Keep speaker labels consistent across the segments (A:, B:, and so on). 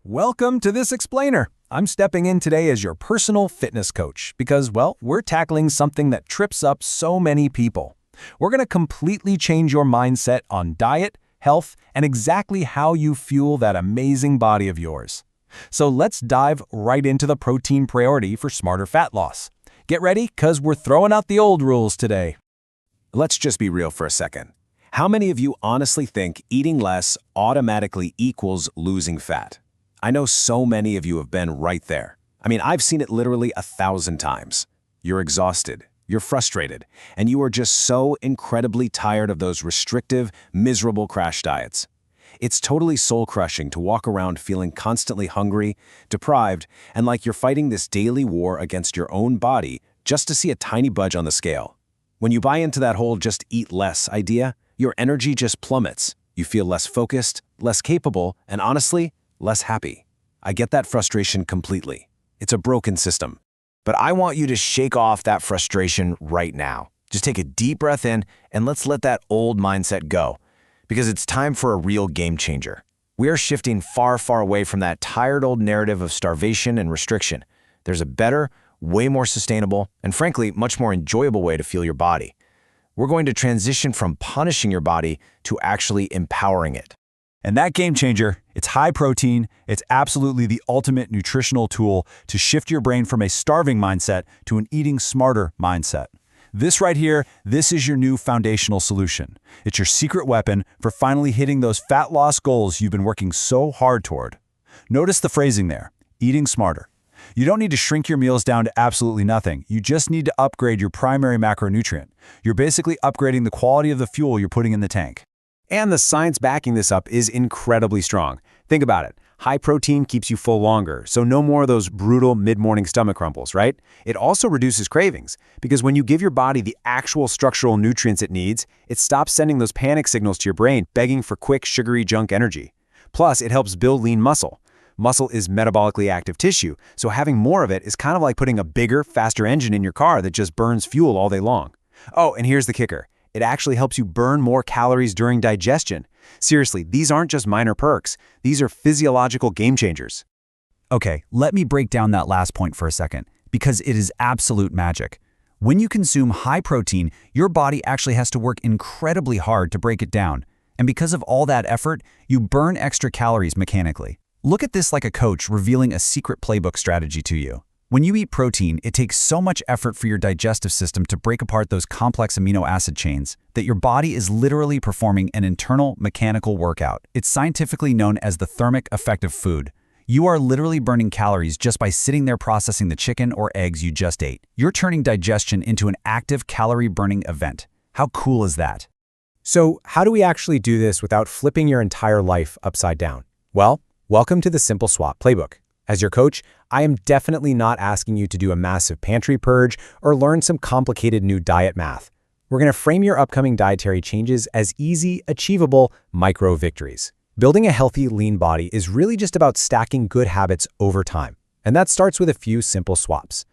A: Welcome to This Explainer. I'm stepping in today as your personal fitness coach because, well, we're tackling something that trips up so many people. We're going to completely change your mindset on diet, health, and exactly how you fuel that amazing body of yours. So let's dive right into the protein priority for smarter fat loss. Get ready, because we're throwing out the old rules today.
B: Let's just be real for a second. How many of you honestly think eating less automatically equals losing fat? I know so many of you have been right there. I mean, I've seen it literally 1,000 times. You're exhausted, you're frustrated, and you are just so incredibly tired of those restrictive, miserable crash diets. It's totally soul-crushing to walk around feeling constantly hungry, deprived, and like you're fighting this daily war against your own body just to see a tiny budge on the scale. When you buy into that whole just eat less idea, your energy just plummets. You feel less focused, less capable, and honestly, less happy. I get that frustration completely. It's a broken system.
C: But I want you to shake off that frustration right now. Just take a deep breath in and let's let that old mindset go, because it's time for a real game changer. We are shifting far, far away from that tired old narrative of starvation and restriction. There's a better, way more sustainable, and frankly, much more enjoyable way to fuel your body. We're going to transition from punishing your body to actually empowering it.
A: And that game changer, it's high protein, it's absolutely the ultimate nutritional tool to shift your brain from a starving mindset to an eating smarter mindset. This right here, this is your new foundational solution. It's your secret weapon for finally hitting those fat loss goals you've been working so hard toward. Notice the phrasing there, eating smarter. You don't need to shrink your meals down to absolutely nothing. You just need to upgrade your primary macronutrient. You're basically upgrading the quality of the fuel you're putting in the tank.
B: And the science backing this up is incredibly strong. Think about it. High protein keeps you full longer, so no more of those brutal mid-morning stomach rumbles, right? It also reduces cravings, because when you give your body the actual structural nutrients it needs, it stops sending those panic signals to your brain begging for quick, sugary junk energy. Plus, it helps build lean muscle. Muscle is metabolically active tissue, so having more of it is kind of like putting a bigger, faster engine in your car that just burns fuel all day long. Oh, and here's the kicker. It actually helps you burn more calories during digestion. Seriously, these aren't just minor perks. These are physiological game changers.
A: Okay, let me break down that last point for a second, because it is absolute magic. When you consume high protein, your body actually has to work incredibly hard to break it down. And because of all that effort, you burn extra calories mechanically. Look at this like a coach revealing a secret playbook strategy to you. When you eat protein, it takes so much effort for your digestive system to break apart those complex amino acid chains that your body is literally performing an internal mechanical workout. It's scientifically known as the thermic effect of food. You are literally burning calories just by sitting there processing the chicken or eggs you just ate. You're turning digestion into an active calorie-burning event. How cool is that?
D: So how do we actually do this without flipping your entire life upside down? Well, welcome to the Simple Swap Playbook. As your coach, I am definitely not asking you to do a massive pantry purge or learn some complicated new diet math. We're going to frame your upcoming dietary changes as easy, achievable micro victories. Building a healthy, lean body is really just about stacking good habits over time. And that starts with a few simple swaps.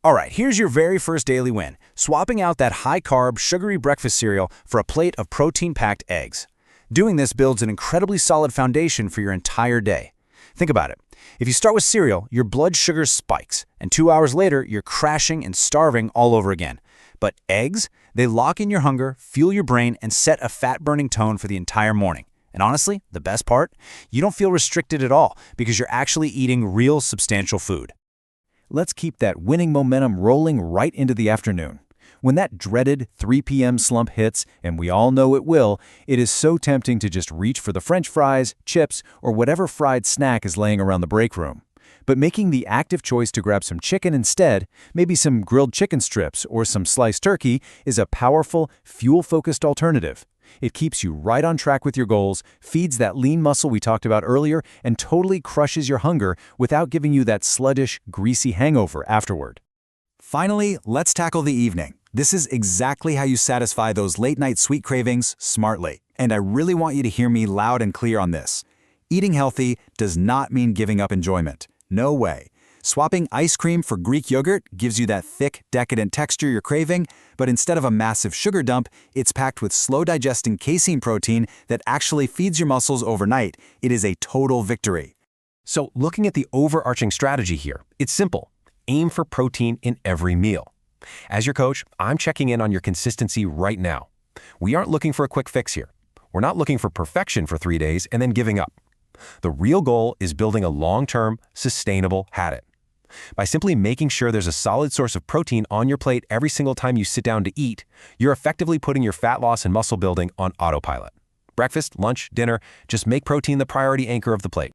C: All right, here's your very first daily win, swapping out that high-carb, sugary breakfast cereal for a plate of protein-packed eggs. Doing this builds an incredibly solid foundation for your entire day. Think about it. If you start with cereal, your blood sugar spikes, and 2 hours later, you're crashing and starving all over again. But eggs, they lock in your hunger, fuel your brain, and set a fat-burning tone for the entire morning. And honestly, the best part? You don't feel restricted at all because you're actually eating real substantial food.
A: Let's keep that winning momentum rolling right into the afternoon. When that dreaded 3 p.m. slump hits, and we all know it will, it is so tempting to just reach for the French fries, chips, or whatever fried snack is laying around the break room. But making the active choice to grab some chicken instead, maybe some grilled chicken strips or some sliced turkey, is a powerful, fuel-focused alternative. It keeps you right on track with your goals, feeds that lean muscle we talked about earlier, and totally crushes your hunger without giving you that sluggish, greasy hangover afterward. Finally, let's tackle the evening. This is exactly how you satisfy those late-night sweet cravings smartly. And I really want you to hear me loud and clear on this. Eating healthy does not mean giving up enjoyment. No way. Swapping ice cream for Greek yogurt gives you that thick, decadent texture you're craving, but instead of a massive sugar dump, it's packed with slow-digesting casein protein that actually feeds your muscles overnight. It is a total victory.
B: So looking at the overarching strategy here, it's simple. Aim for protein in every meal. As your coach, I'm checking in on your consistency right now. We aren't looking for a quick fix here. We're not looking for perfection for 3 days and then giving up. The real goal is building a long-term, sustainable habit. By simply making sure there's a solid source of protein on your plate every single time you sit down to eat, you're effectively putting your fat loss and muscle building on autopilot. Breakfast, lunch, dinner, just make protein the priority anchor of the plate.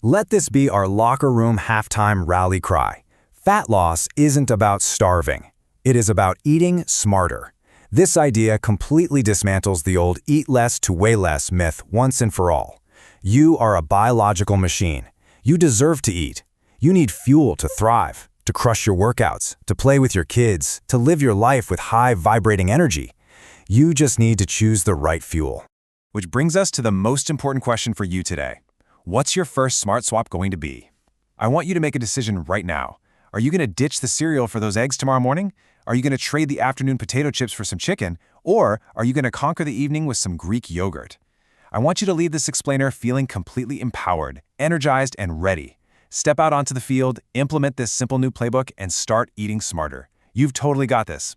C: Let this be our locker room halftime rally cry. Fat loss isn't about starving. It is about eating smarter. This idea completely dismantles the old eat less to weigh less myth once and for all. You are a biological machine. You deserve to eat. You need fuel to thrive, to crush your workouts, to play with your kids, to live your life with high vibrating energy. You just need to choose the right fuel.
A: Which brings us to the most important question for you today. What's your first smart swap going to be? I want you to make a decision right now. Are you going to ditch the cereal for those eggs tomorrow morning? Are you going to trade the afternoon potato chips for some chicken? Or are you going to conquer the evening with some Greek yogurt? I want you to leave this explainer feeling completely empowered, energized, and ready. Step out onto the field, implement this simple new playbook, and start eating smarter. You've totally got this.